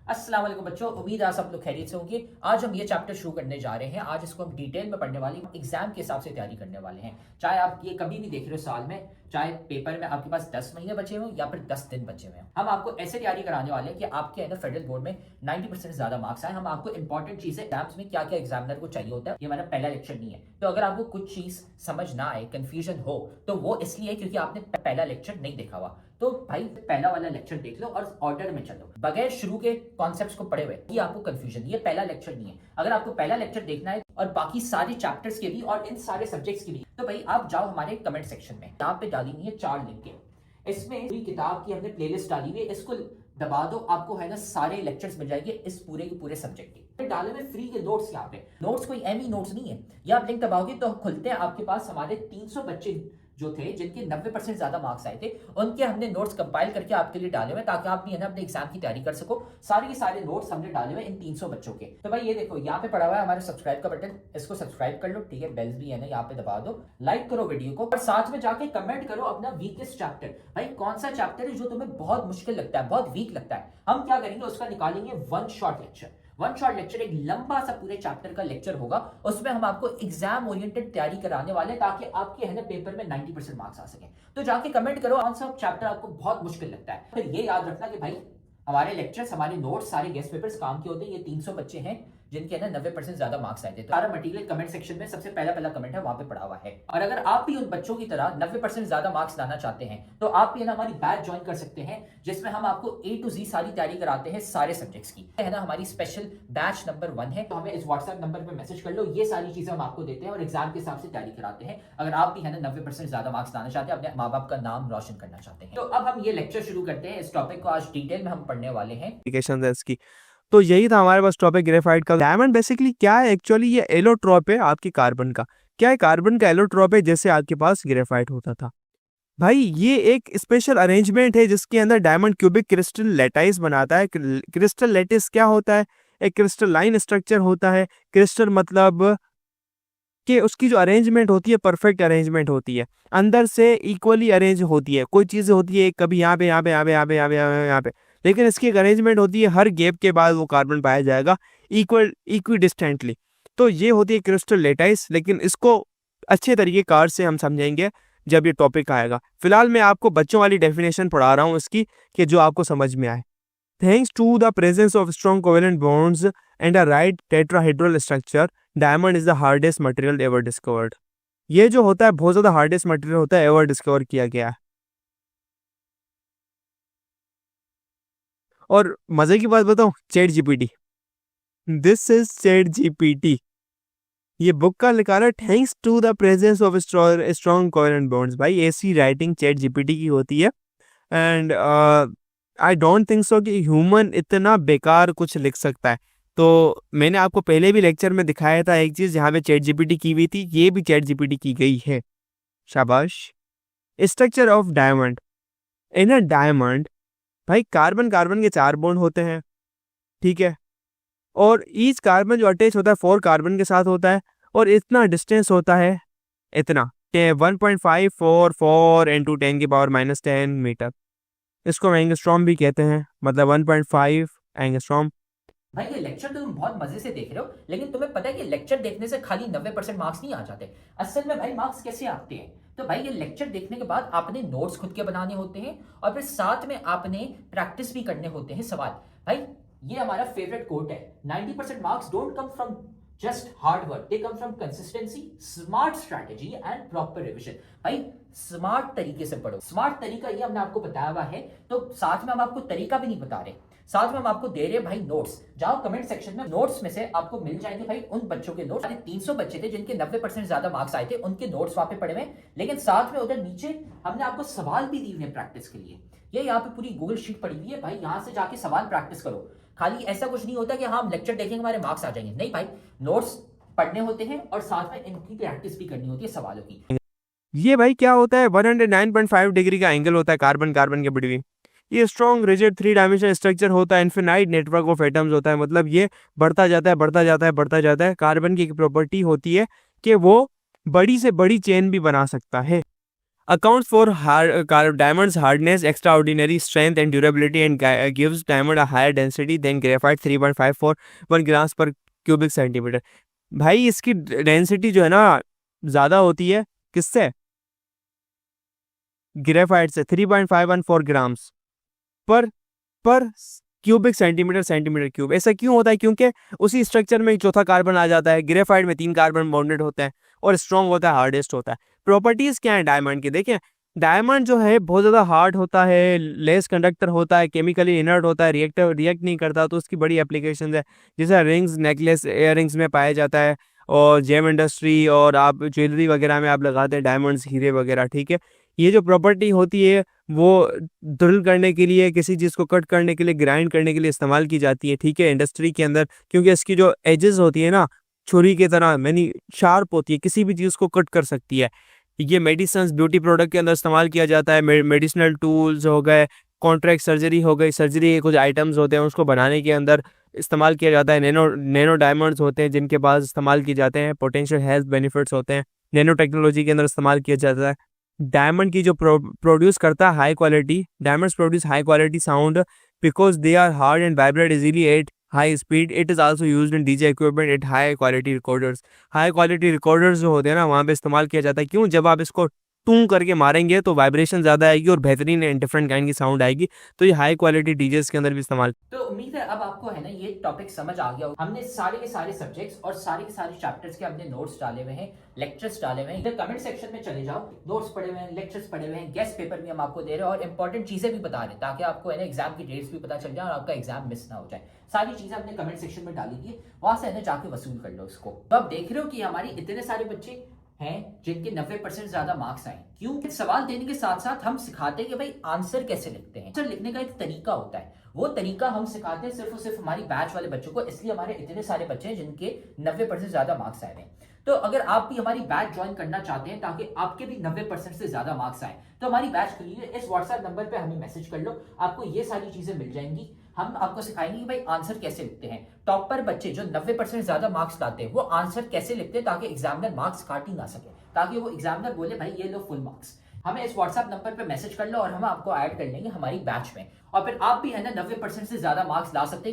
अस्सलाम वालेकुम बच्चों, उम्मीद है आप सब लोग खैरियत से होंगे। आज हम ये चैप्टर शुरू करने जा रहे हैं। आज इसको हम डिटेल में पढ़ने वाले हैं, एग्जाम के हिसाब से तैयारी करने वाले हैं। चाहे आप ये कभी भी देख रहे हो साल में, चाहे पेपर में आपके पास 10 महीने बचे हों या फिर 10 दिन बचे हुए हैं, हम आपको ऐसे तैयारी कराने वाले हैं कि आपके है ना फेडरल बोर्ड में 90% से ज्यादा मार्क्स आए। हम आपको इंपॉर्टेंट चीजें एग्जाम्स में क्या क्या एग्जामिनर को चाहिए होता है, ये हमारा पहला लेक्चर नहीं है। तो अगर आपको कुछ चीज समझ ना आए, कंफ्यूजन हो, तो वो इसलिए क्योंकि आपने पहला लेक्चर नहीं देखा हुआ। तो भाई पहला वाला लेक्चर देख लो और ऑर्डर में चलो, बगैर शुरू के कॉन्सेप्ट्स को पढ़े हुए ये आपको कंफ्यूजन, ये पहला लेक्चर नहीं है। अगर आपको पहला लेक्चर देखना है और बाकी सारे चैप्टर्स के भी और इन सारे सब्जेक्ट्स के भी, तो भाई आप जाओ हमारे कमेंट सेक्शन में, यहाँ पे डाली हुई है 4 लिंक, इसमें पूरी किताब की हमने प्लेलिस्ट डाली हुई है, इसको दबा दो, आपको है ना सारे लेक्चर्स मिल जाएंगे इस पूरे के पूरे सब्जेक्ट के। डाले में फ्री के नोट्स, यहाँ पे नोट्स कोई एमी नोट्स नहीं है, ये आप लिंक दबाओगे तो खुलते हैं आपके पास। हमारे 300 बच्चे जो थे जिनके 90% ज्यादा मार्क्स आए थे, उनके हमने नोट्स कंपाइल करके आपके लिए डाले हुए ताकि आप भी है ना अपने एग्जाम की तैयारी कर सको। सारे के सारे नोट्स हमने डाले हुए इन 300 बच्चों के। तो भाई ये देखो यहाँ पे पड़ा हुआ है हमारे सब्सक्राइब का बटन, इसको सब्सक्राइब कर लो, ठीक है, बेल्स भी है ना यहाँ पे दबा दो, लाइक करो वीडियो को और साथ में जाके कमेंट करो अपना वीकेस्ट चैप्टर। भाई कौन सा चैप्टर है जो तुम्हें बहुत मुश्किल लगता है, बहुत वीक लगता है, हम क्या करेंगे उसका निकालेंगे one shot lecture. One shot lecture एक लंबा सा पूरे चैप्टर का लेक्चर होगा, उसमें हम आपको एग्जाम ओरिएंटेड तैयारी कराने वाले हैं ताकि आपके है ना पेपर में 90% मार्क्स आ सके। तो जाके कमेंट करो कौन सा चैप्टर आपको बहुत मुश्किल लगता है। फिर ये याद रखना कि भाई हमारे लेक्चर्स, हमारे नोट्स, सारे गेस्ट पेपर्स काम के होते हैं। ये 300 बच्चे हैं जिनके ना 90% ज्यादा मार्क्स आए थे। तो सारा मटेरियल कमेंट सेक्शन में सबसे पहला कमेंट है, वहां पे पड़ा हुआ है। और अगर आप भी उन बच्चों की तरह 90% ज्यादा मार्क्स लाना चाहते हैं तो आप भी ना हमारी बैच ज्वाइन कर सकते हैं, जिसमें हम आपको A to Z सारी तैयारी कराते हैं सारे सब्जेक्ट्स की, है ना। हमारी स्पेशल बैच नंबर 1 है, तो हमें इस व्हाट्सएप नंबर पर मैसेज कर लो, ये सारी चीजें हम आपको देते हैं और एग्जाम के हिसाब से तैयारी कराते हैं। अगर आप भी है ना 90% ज्यादा मार्क्स लाना चाहते हैं, अपने माँ बाप का नाम रोशन करना चाहते हैं। तो अब हम ये लेक्चर शुरू करते हैं। इस टॉपिक को आज डिटेल में हम पढ़ने वाले हैं। इसकी तो यही था हमारे पास टॉपिक ग्रेफाइट का। डायमंड बेसिकली क्या है एक्चुअली, ये एलोट्रॉप है आपकी कार्बन का। क्या है, कार्बन का एलोट्रॉप है, जैसे आपके पास ग्रेफाइट होता था। भाई ये एक स्पेशल अरेंजमेंट है जिसके अंदर डायमंड क्यूबिक क्रिस्टल लेटाइस बनाता है। क्रिस्टल लेटिस क्या होता है, एक क्रिस्टल लाइन स्ट्रक्चर होता है। क्रिस्टल मतलब कि उसकी जो अरेंजमेंट होती है परफेक्ट अरेंजमेंट होती है, अंदर से इक्वली अरेंज होती है। कोई चीज़ होती है कभी यहाँ पे यहाँ पे यहाँ पे यहाँ पे यहाँ पे यहाँ पे, लेकिन इसकी एक अरेंजमेंट होती है, हर गैप के बाद वो कार्बन पाया जाएगा इक्वी डिस्टेंटली। तो ये होती है क्रिस्टल लेटाइस, लेकिन इसको अच्छे तरीके कार से हम समझेंगे जब ये टॉपिक आएगा। फिलहाल मैं आपको बच्चों वाली डेफिनेशन पढ़ा रहा हूँ इसकी, कि जो आपको समझ में आए। Thanks to the presence of strong covalent bonds and a right tetrahedral structure, diamond is the hardest material ever discovered. ये जो होता है बहुत ज्यादा हार्डेस्ट मटेरियल होता है एवर डिस्कवर किया गया है। और मजे की बात बताऊं, chat GPT, this is chat GPT, ये बुक का लिखा है thanks to the presence of strong covalent bonds. भाई ऐसी राइटिंग चैट जीपीटी की होती है। And I don't think so कि ह्यूमन इतना बेकार कुछ लिख सकता है। तो मैंने आपको पहले भी लेक्चर में दिखाया था एक चीज जहाँ पे चैट जीपीटी की हुई थी, ये भी चैट जीपीटी की गई है। शाबाश। Structure of diamond, in a diamond भाई कार्बन कार्बन के 4 बॉन्ड होते हैं, ठीक है, और ईच कार्बन जो अटैच होता है 4 कार्बन के साथ होता है, और इतना डिस्टेंस होता है, इतना 1.544 into 10⁻⁻10 मीटर। इसको एंगस्ट्रॉम भी कहते हैं, मतलब 1.5 एंगस्ट्रॉम। भाई ये लेक्चर तो तुम बहुत मजे से देख रहे हो, लेकिन तुम्हें पता है कि लेक्चर देखने से खाली 90% मार्क्स नहीं आ जाते। असल में भाई मार्क्स कैसे आते हैं, तो भाई ये लेक्चर देखने के बाद आपने नोट्स खुद के बनाने होते हैं और फिर साथ में आपने प्रैक्टिस भी करने होते हैं सवाल। भाई ये हमारा फेवरेट कोट है, 90% marks don't come from just hard work, they come from consistency, smart strategy and proper revision. भाई स्मार्ट तरीके से पढ़ो, स्मार्ट तरीका ये हमने आपको बताया हुआ है। तो साथ में हम आपको तरीका भी नहीं बता रहे, साथ में हम आपको दे रहे हैं भाई नोट्स। जाओ कमेंट सेक्शन में, नोट्स में से आपको मिल जाएंगे भाई उन बच्चों के नोट्स। 300 बच्चे थे जिनके 90% ज्यादा मार्क्स आए थे, उनके नोट्स वहां पे पड़े हुए, लेकिन साथ में उधर नीचे हमने आपको सवाल भी दिए हुए प्रैक्टिस के लिए। ये यहाँ पे पूरी गूगल शीट पड़ी हुई है भाई, यहाँ से जाके सवाल प्रैक्टिस करो। खाली ऐसा कुछ नहीं होता कि हाँ हम लेक्चर देखेंगे हमारे मार्क्स आ जाएंगे, नहीं भाई, नोट्स पढ़ने होते हैं और साथ में इनकी प्रैक्टिस भी करनी होती है सवालों की। ये भाई क्या होता है, 109.5 डिग्री का एंगल होता है कार्बन कार्बन के बिटवीन। ये स्ट्रॉन्ग रिजिड 3 डायमेंशनल स्ट्रक्चर होता है, इनफिनाइट नेटवर्क ऑफ एटम्स होता है, मतलब ये बढ़ता जाता है बढ़ता जाता है बढ़ता जाता है। कार्बन की एक प्रॉपर्टी होती है कि वो बड़ी से बड़ी चेन भी बना सकता है। accounts for diamond's hardness, extraordinary strength and durability, and gives diamond a higher density than graphite 3.541 grams per cubic centimeter. भाई इसकी डेंसिटी जो है ना ज़्यादा होती है किससे? ग्रेफाइट से 3.514 ग्राम्स पर क्यूबिक सेंटीमीटर क्यूब। ऐसा क्यों होता है? क्योंकि उसी स्ट्रक्चर में एक चौथा कार्बन आ जाता है। ग्रेफाइट में 3 कार्बन बॉन्डेड होते हैं और स्ट्रॉन्ग होता है, हार्डेस्ट होता है। प्रॉपर्टीज क्या है डायमंड की? देखें, डायमंड जो है बहुत ज़्यादा हार्ड होता है, लेस कंडक्टर होता है, केमिकली इनर्ट होता है, रिएक्ट नहीं करता, तो उसकी बड़ी एप्लीकेशन है। जैसे रिंग्स, नेकलेस, इयर में पाया जाता है, और जेम इंडस्ट्री और आप ज्वेलरी वगैरह में आप लगाते हैं डायमंड्स, हीरे वगैरह। ठीक है, ये जो प्रॉपर्टी होती है वो ड्रिल करने के लिए, किसी चीज़ को कट करने के लिए, ग्राइंड करने के लिए इस्तेमाल की जाती है। ठीक है, इंडस्ट्री के अंदर, क्योंकि इसकी जो एजेस होती है ना छुरी की तरह मैनी शार्प होती है, किसी भी चीज़ को कट कर सकती है। ये मेडिसिन, ब्यूटी प्रोडक्ट के अंदर इस्तेमाल किया जाता है। मेडिसिनल टूल्स हो गए, कॉन्ट्रैक्ट सर्जरी हो गई, सर्जरी के कुछ आइटम्स होते हैं उसको बनाने के अंदर इस्तेमाल किया जाता है। नैनो डायमंड्स होते हैं जिनके पास इस्तेमाल किए जाते हैं, पोटेंशियल हेल्थ बेनिफिट्स होते हैं, नैनो टेक्नोलॉजी के अंदर इस्तेमाल किया जाता है। डायमंड की जो प्रोड्यूस करता है high quality, diamonds produce high quality sound because they are hard and vibrate easily at high speed. It is also used in DJ equipment at high quality recorders. High quality recorders जो होते हैं ना, वहाँ पे इस्तेमाल किया जाता है। क्यों? जब आप इसको टूं करके मारेंगे तो वाइब्रेशन ज़्यादा आएगी और बेहतरीन एंड डिफरेंट काइंड की साउंड आएगी। तो ये हाई क्वालिटी डीजेस के अंदर भी इस्तेमाल। तो उम्मीद है अब आपको है ना ये टॉपिक समझ आ गया। हमने सारे के सारे सब्जेक्ट्स और सारे के सारे चैप्टर्स के हमने नोट्स डाले हुए हैं, लेक्चर्स डाले हुए हैं। इधर कमेंट सेक्शन में चले जाओ, नोट्स पढ़े हुए हैं, लेक्चर्स पढ़े हुए हैं, गेस्ट पेपर भी हम आपको दे रहे हैं और इंपॉर्टेंट चीजें भी बता रहे हैं, ताकि आपको है ना एग्जाम की डेट्स भी पता चल जाए और आपका एग्जाम मिस ना हो जाए। सारी चीजें हमने कमेंट सेक्शन में डाली थी, वहां से है ना जाके वसूल कर लो उसको। तो आप देख रहे हो कि हमारी इतने सारे बच्चे हैं जिनके 90% ज्यादा मार्क्स आए। क्यों? सवाल देने के साथ साथ हम सिखाते हैं कि भाई आंसर कैसे लिखते हैं। आंसर लिखने का एक तरीका होता है, वो तरीका हम सिखाते हैं सिर्फ और सिर्फ हमारी बैच वाले बच्चों को, इसलिए हमारे इतने सारे बच्चे हैं जिनके 90% ज्यादा मार्क्स आए हैं। तो अगर आप भी हमारी बैच ज्वाइन करना चाहते हैं ताकि आपके भी 90% से ज्यादा मार्क्स आए, तो हमारी बैच खुली है। इस व्हाट्सएप नंबर पे हमें मैसेज कर लो, आपको ये सारी चीजें मिल जाएंगी। हम आपको सिखाएंगे कि भाई आंसर कैसे लिखते हैं। टॉपर बच्चे जो 90% ज्यादा मार्क्स लाते हैं वो आंसर कैसे लिखते हैं ताकि एग्जामिनर मार्क्स काट ही ना सके, ताकि वो एग्जामिनर बोले भाई ये लो फुल मार्क्स। हमें इस व्हाट्सएप नंबर पे मैसेज कर लो और हम आपको ऐड कर लेंगे हमारी बैच में, और फिर आप भी है ना 90% से ज्यादा मार्क्स ला सकते हैं।